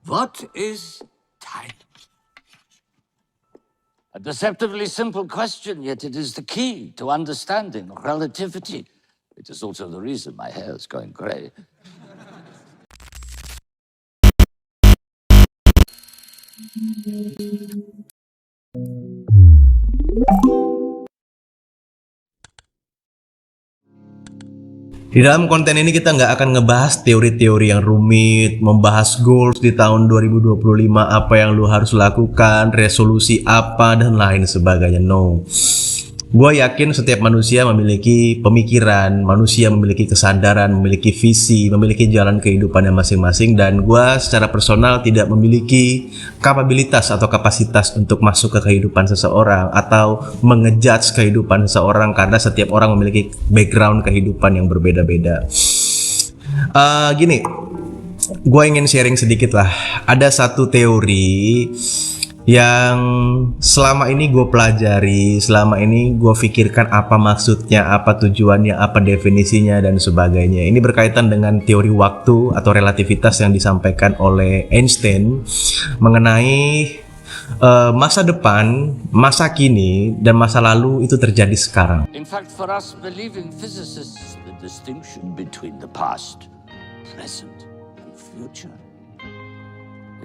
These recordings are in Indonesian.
What is time? A deceptively simple question, yet it is the key to understanding relativity. It is also the reason my hair is going grey. Di dalam konten ini kita nggak akan ngebahas teori-teori yang rumit, membahas goals di tahun 2025, apa yang lu harus lakukan, resolusi apa, dan lain sebagainya. No. Gue yakin setiap manusia memiliki pemikiran, manusia memiliki kesadaran, memiliki visi, memiliki jalan kehidupannya masing-masing, dan gue secara personal tidak memiliki kapabilitas atau kapasitas untuk masuk ke kehidupan seseorang atau mengejudge kehidupan seseorang karena setiap orang memiliki background kehidupan yang berbeda-beda. Gini, gue ingin sharing sedikit lah. Ada satu teori yang selama ini gue pelajari, selama ini gue pikirkan apa maksudnya, apa tujuannya, apa definisinya, dan sebagainya. Ini berkaitan dengan teori waktu atau relativitas yang disampaikan oleh Einstein mengenai masa depan, masa kini, dan masa lalu itu terjadi sekarang. In fact, for us believing physicists, the distinction between the past, present, and future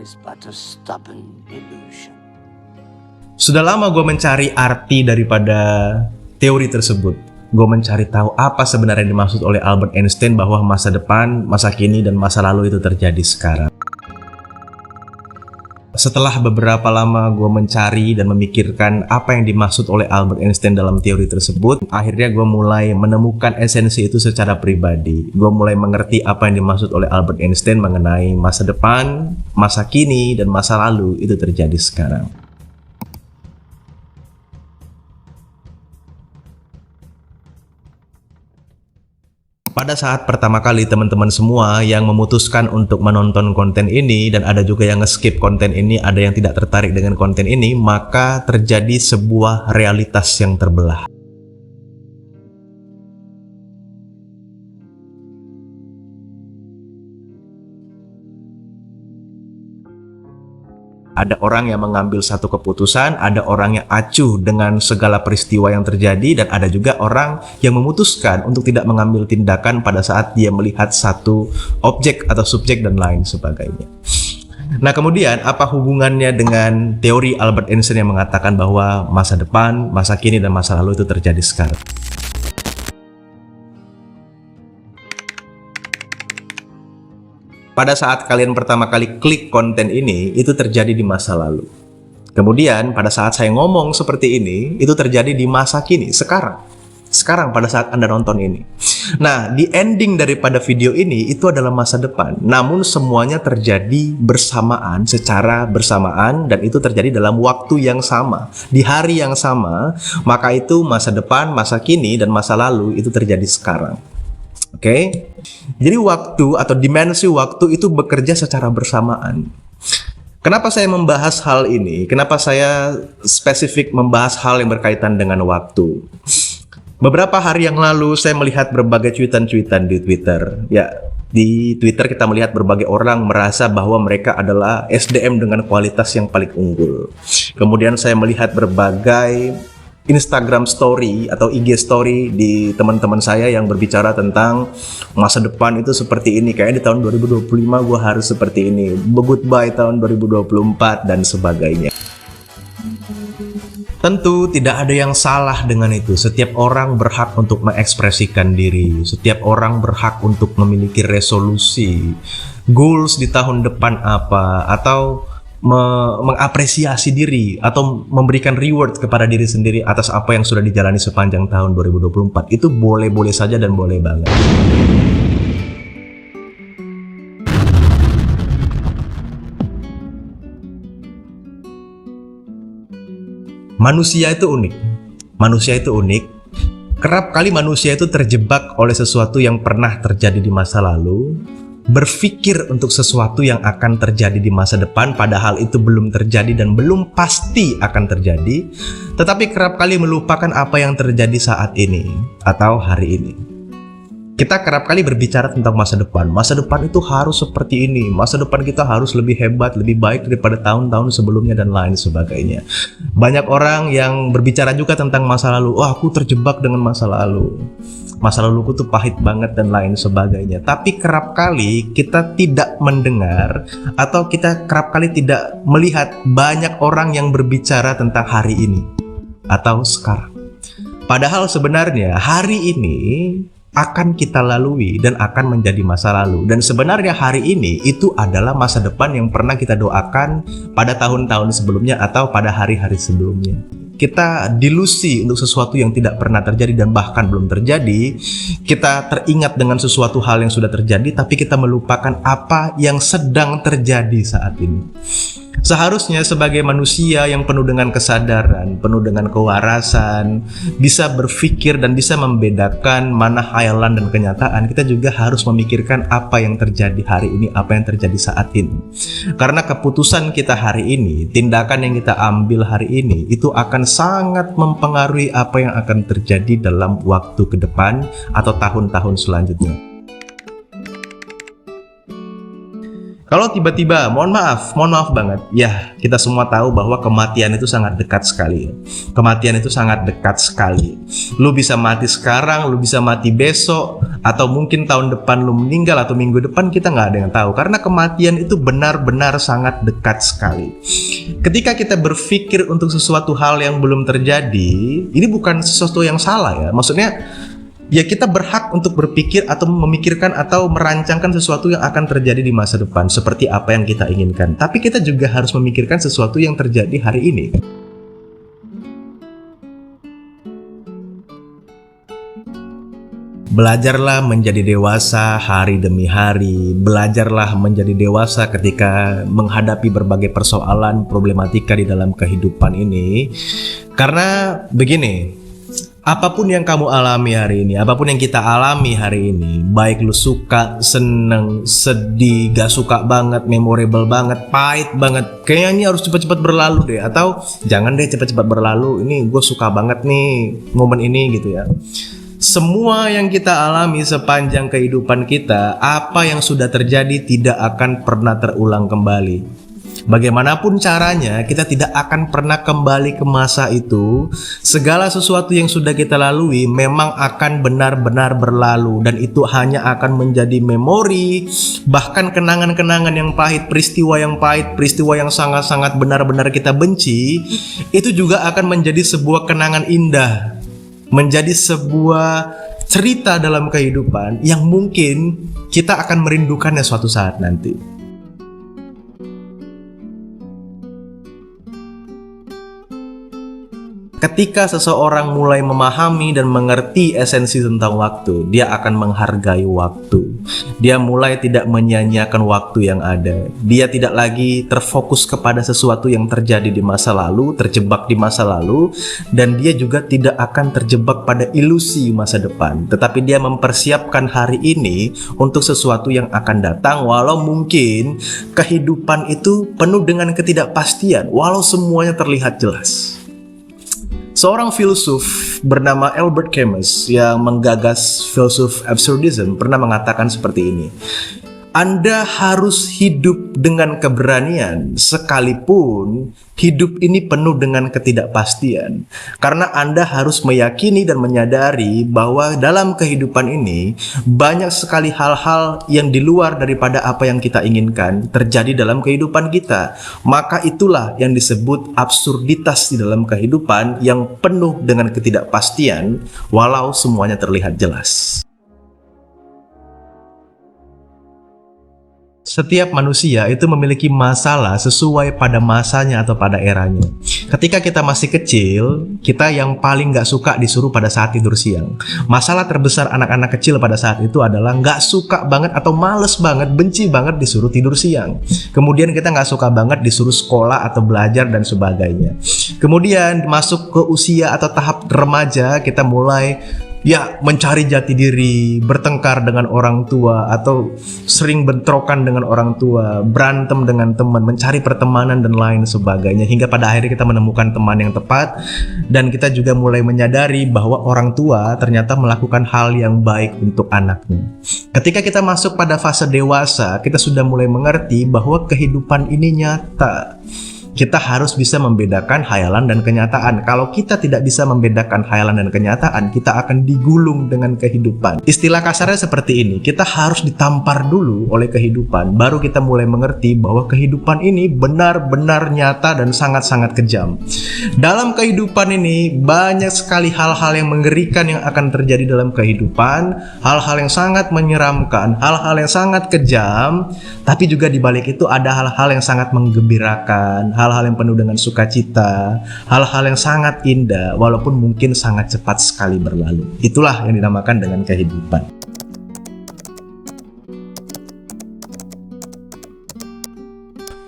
is but a stubborn illusion. Sudah lama gue mencari arti daripada teori tersebut. Gue mencari tahu apa sebenarnya dimaksud oleh Albert Einstein bahwa masa depan, masa kini, dan masa lalu itu terjadi sekarang. Setelah beberapa lama gue mencari dan memikirkan apa yang dimaksud oleh Albert Einstein dalam teori tersebut, akhirnya gue mulai menemukan esensi itu secara pribadi. Gue mulai mengerti apa yang dimaksud oleh Albert Einstein mengenai masa depan, masa kini, dan masa lalu itu terjadi sekarang. Pada saat pertama kali teman-teman semua yang memutuskan untuk menonton konten ini, dan ada juga yang nge-skip konten ini, ada yang tidak tertarik dengan konten ini, maka terjadi sebuah realitas yang terbelah. Ada orang yang mengambil satu keputusan, ada orang yang acuh dengan segala peristiwa yang terjadi, dan ada juga orang yang memutuskan untuk tidak mengambil tindakan pada saat dia melihat satu objek atau subjek dan lain sebagainya. Nah, kemudian apa hubungannya dengan teori Albert Einstein yang mengatakan bahwa masa depan, masa kini, dan masa lalu itu terjadi sekarang? Pada saat kalian pertama kali klik konten ini, itu terjadi di masa lalu. Kemudian pada saat saya ngomong seperti ini, itu terjadi di masa kini, sekarang. Sekarang pada saat Anda nonton ini. Nah, di ending daripada video ini, itu adalah masa depan. Namun semuanya terjadi bersamaan, secara bersamaan, dan itu terjadi dalam waktu yang sama. Di hari yang sama, maka itu masa depan, masa kini, dan masa lalu itu terjadi sekarang. Oke, jadi waktu atau dimensi waktu itu bekerja secara bersamaan. Kenapa saya membahas hal ini? Kenapa saya spesifik membahas hal yang berkaitan dengan waktu? Beberapa hari yang lalu saya melihat berbagai cuitan-cuitan di Twitter. Ya, di Twitter kita melihat berbagai orang merasa bahwa mereka adalah SDM dengan kualitas yang paling unggul. Kemudian saya melihat berbagai Instagram story atau IG story di teman-teman saya yang berbicara tentang masa depan itu seperti ini, kayaknya di tahun 2025 gue harus seperti ini, goodbye tahun 2024 dan sebagainya. Tentu tidak ada yang salah dengan itu. Setiap orang berhak untuk mengekspresikan diri, setiap orang berhak untuk memiliki resolusi, goals di tahun depan apa, atau mengapresiasi diri atau memberikan reward kepada diri sendiri atas apa yang sudah dijalani sepanjang tahun 2024. Itu boleh-boleh saja dan boleh banget. Manusia itu unik. Manusia itu unik. Kerap kali manusia itu terjebak oleh sesuatu yang pernah terjadi di masa lalu, berpikir untuk sesuatu yang akan terjadi di masa depan, padahal itu belum terjadi dan belum pasti akan terjadi, tetapi kerap kali melupakan apa yang terjadi saat ini atau hari ini. Kita kerap kali berbicara tentang masa depan. Masa depan itu harus seperti ini. Masa depan kita harus lebih hebat, lebih baik daripada tahun-tahun sebelumnya dan lain sebagainya. Banyak orang yang berbicara juga tentang masa lalu. Wah, aku terjebak dengan masa lalu. Masa laluku tuh pahit banget dan lain sebagainya. Tapi kerap kali kita tidak mendengar atau kita kerap kali tidak melihat banyak orang yang berbicara tentang hari ini atau sekarang. Padahal sebenarnya hari ini akan kita lalui dan akan menjadi masa lalu. Dan sebenarnya hari ini itu adalah masa depan yang pernah kita doakan pada tahun-tahun sebelumnya atau pada hari-hari sebelumnya. Kita dilusi untuk sesuatu yang tidak pernah terjadi dan bahkan belum terjadi. Kita teringat dengan sesuatu hal yang sudah terjadi, tapi kita melupakan apa yang sedang terjadi saat ini. Seharusnya sebagai manusia yang penuh dengan kesadaran, penuh dengan kewarasan, bisa berpikir dan bisa membedakan mana khayalan dan kenyataan, kita juga harus memikirkan apa yang terjadi hari ini, apa yang terjadi saat ini. Karena keputusan kita hari ini, tindakan yang kita ambil hari ini, itu akan sangat mempengaruhi apa yang akan terjadi dalam waktu ke depan atau tahun-tahun selanjutnya. Kalau tiba-tiba, mohon maaf banget. Ya, kita semua tahu bahwa kematian itu sangat dekat sekali. Kematian itu sangat dekat sekali. Lu bisa mati sekarang, lu bisa mati besok, atau mungkin tahun depan lu meninggal, atau minggu depan, kita nggak ada yang tahu. Karena kematian itu benar-benar sangat dekat sekali. Ketika kita berpikir untuk sesuatu hal yang belum terjadi, ini bukan sesuatu yang salah ya. Maksudnya, ya kita berhak untuk berpikir atau memikirkan atau merancangkan sesuatu yang akan terjadi di masa depan seperti apa yang kita inginkan. Tapi kita juga harus memikirkan sesuatu yang terjadi hari ini. Belajarlah menjadi dewasa hari demi hari. Belajarlah menjadi dewasa ketika menghadapi berbagai persoalan, problematika di dalam kehidupan ini. Karena begini, apapun yang kamu alami hari ini, apapun yang kita alami hari ini, baik lu suka, seneng, sedih, gak suka banget, memorable banget, pahit banget, kayaknya ini harus cepat-cepat berlalu deh, atau jangan deh cepat-cepat berlalu, ini gue suka banget nih momen ini gitu ya. Semua yang kita alami sepanjang kehidupan kita, apa yang sudah terjadi tidak akan pernah terulang kembali. Bagaimanapun caranya, kita tidak akan pernah kembali ke masa itu. Segala sesuatu yang sudah kita lalui memang akan benar-benar berlalu, dan itu hanya akan menjadi memori, bahkan kenangan-kenangan yang pahit, peristiwa yang sangat-sangat benar-benar kita benci, itu juga akan menjadi sebuah kenangan indah, menjadi sebuah cerita dalam kehidupan yang mungkin kita akan merindukannya suatu saat nanti. Ketika seseorang mulai memahami dan mengerti esensi tentang waktu, dia akan menghargai waktu. Dia mulai tidak menyia-nyiakan waktu yang ada. Dia tidak lagi terfokus kepada sesuatu yang terjadi di masa lalu, terjebak di masa lalu, dan dia juga tidak akan terjebak pada ilusi masa depan. Tetapi dia mempersiapkan hari ini untuk sesuatu yang akan datang, walau mungkin kehidupan itu penuh dengan ketidakpastian, walau semuanya terlihat jelas. Seorang filsuf bernama Albert Camus yang menggagas filsuf absurdism pernah mengatakan seperti ini. Anda harus hidup dengan keberanian sekalipun hidup ini penuh dengan ketidakpastian. Karena Anda harus meyakini dan menyadari bahwa dalam kehidupan ini banyak sekali hal-hal yang di luar daripada apa yang kita inginkan terjadi dalam kehidupan kita. Maka itulah yang disebut absurditas di dalam kehidupan yang penuh dengan ketidakpastian walau semuanya terlihat jelas. Setiap manusia itu memiliki masalah sesuai pada masanya atau pada eranya. Ketika kita masih kecil, kita yang paling gak suka disuruh pada saat tidur siang. Masalah terbesar anak-anak kecil pada saat itu adalah gak suka banget atau males banget, benci banget disuruh tidur siang. Kemudian kita gak suka banget disuruh sekolah atau belajar dan sebagainya. Kemudian masuk ke usia atau tahap remaja, kita mulai ya mencari jati diri, bertengkar dengan orang tua, atau sering bentrokan dengan orang tua, berantem dengan teman, mencari pertemanan dan lain sebagainya, hingga pada akhirnya kita menemukan teman yang tepat, dan kita juga mulai menyadari bahwa orang tua ternyata melakukan hal yang baik untuk anaknya. Ketika kita masuk pada fase dewasa, kita sudah mulai mengerti bahwa kehidupan ini nyata. Kita harus bisa membedakan hayalan dan kenyataan. Kalau kita tidak bisa membedakan hayalan dan kenyataan, kita akan digulung dengan kehidupan. Istilah kasarnya seperti ini, kita harus ditampar dulu oleh kehidupan, baru kita mulai mengerti bahwa kehidupan ini benar-benar nyata dan sangat-sangat kejam. Dalam kehidupan ini, banyak sekali hal-hal yang mengerikan yang akan terjadi dalam kehidupan, hal-hal yang sangat menyeramkan, hal-hal yang sangat kejam, tapi juga di balik itu ada hal-hal yang sangat menggembirakan, hal-hal yang penuh dengan sukacita, hal-hal yang sangat indah, walaupun mungkin sangat cepat sekali berlalu. Itulah yang dinamakan dengan kehidupan.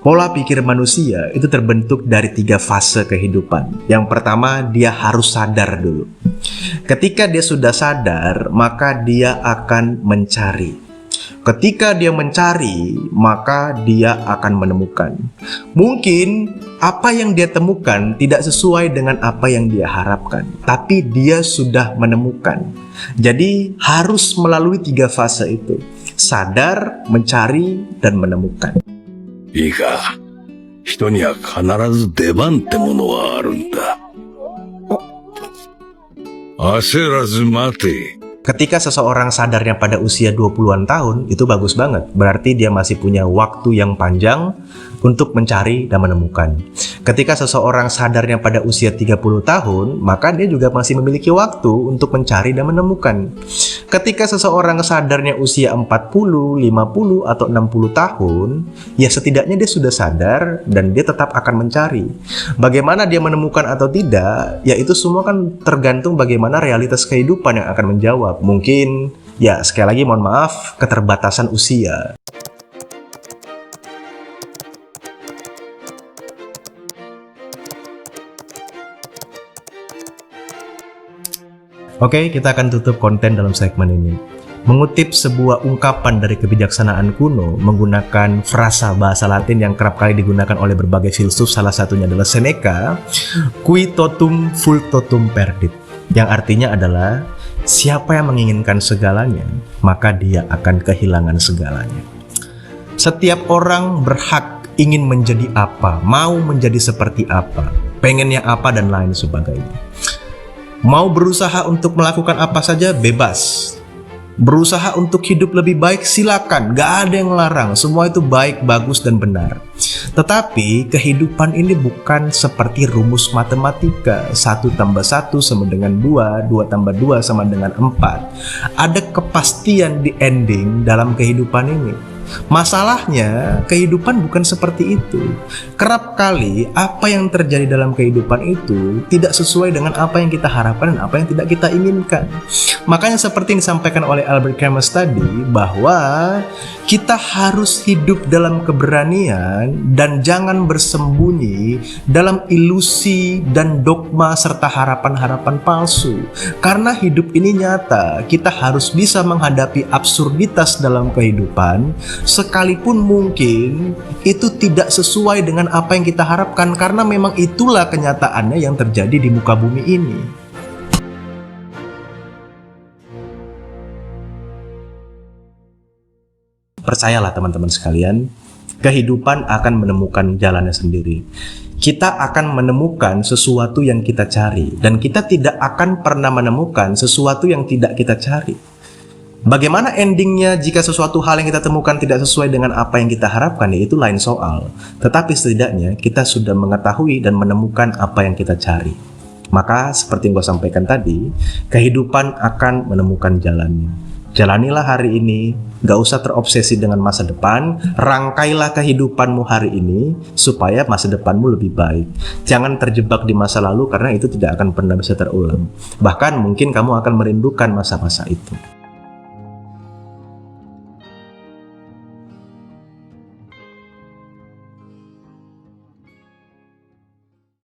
Pola pikir manusia itu terbentuk dari 3 fase kehidupan. Yang pertama, dia harus sadar dulu. Ketika dia sudah sadar, maka dia akan mencari. Ketika dia mencari, maka dia akan menemukan. Mungkin apa yang dia temukan tidak sesuai dengan apa yang dia harapkan, tapi dia sudah menemukan. Jadi harus melalui 3 fase itu: sadar, mencari, dan menemukan. いいか、人には必ず出番ってものはあるんだ。焦らず待て。 Ketika seseorang sadarnya pada usia 20-an tahun, itu bagus banget. Berarti dia masih punya waktu yang panjang untuk mencari dan menemukan. Ketika seseorang sadarnya pada usia 30 tahun, maka dia juga masih memiliki waktu untuk mencari dan menemukan. Ketika seseorang sadarnya usia 40, 50, atau 60 tahun, ya setidaknya dia sudah sadar dan dia tetap akan mencari. Bagaimana dia menemukan atau tidak, ya itu semua kan tergantung bagaimana realitas kehidupan yang akan menjawab. Mungkin, ya sekali lagi mohon maaf, keterbatasan usia. Oke, kita akan tutup konten dalam segmen ini. Mengutip sebuah ungkapan dari kebijaksanaan kuno menggunakan frasa bahasa Latin yang kerap kali digunakan oleh berbagai filsuf, salah satunya adalah Seneca, "Qui totum vult totum perdit", yang artinya adalah siapa yang menginginkan segalanya, maka dia akan kehilangan segalanya. Setiap orang berhak ingin menjadi apa, mau menjadi seperti apa, pengennya apa, dan lain sebagainya. Mau berusaha untuk melakukan apa saja, bebas. Berusaha untuk hidup lebih baik, silakan, gak ada yang melarang. Semua itu baik, bagus, dan benar. Tetapi kehidupan ini bukan seperti rumus matematika. 1 tambah 1 sama dengan 2, 2 tambah 2 sama dengan 4. Ada kepastian di ending dalam kehidupan ini. Masalahnya, kehidupan bukan seperti itu. Kerap kali apa yang terjadi dalam kehidupan itu tidak sesuai dengan apa yang kita harapkan dan apa yang tidak kita inginkan. Makanya seperti yang disampaikan oleh Albert Camus tadi, bahwa kita harus hidup dalam keberanian dan jangan bersembunyi dalam ilusi dan dogma serta harapan-harapan palsu. Karena hidup ini nyata, kita harus bisa menghadapi absurditas dalam kehidupan, sekalipun mungkin itu tidak sesuai dengan apa yang kita harapkan, karena memang itulah kenyataannya yang terjadi di muka bumi ini. Percayalah teman-teman sekalian, kehidupan akan menemukan jalannya sendiri. Kita akan menemukan sesuatu yang kita cari, dan kita tidak akan pernah menemukan sesuatu yang tidak kita cari. Bagaimana endingnya jika sesuatu hal yang kita temukan tidak sesuai dengan apa yang kita harapkan, ya itu lain soal. Tetapi setidaknya kita sudah mengetahui dan menemukan apa yang kita cari. Maka seperti yang gue sampaikan tadi, kehidupan akan menemukan jalannya. Jalanilah hari ini, gak usah terobsesi dengan masa depan, rangkailah kehidupanmu hari ini supaya masa depanmu lebih baik. Jangan terjebak di masa lalu karena itu tidak akan pernah bisa terulang. Bahkan mungkin kamu akan merindukan masa-masa itu.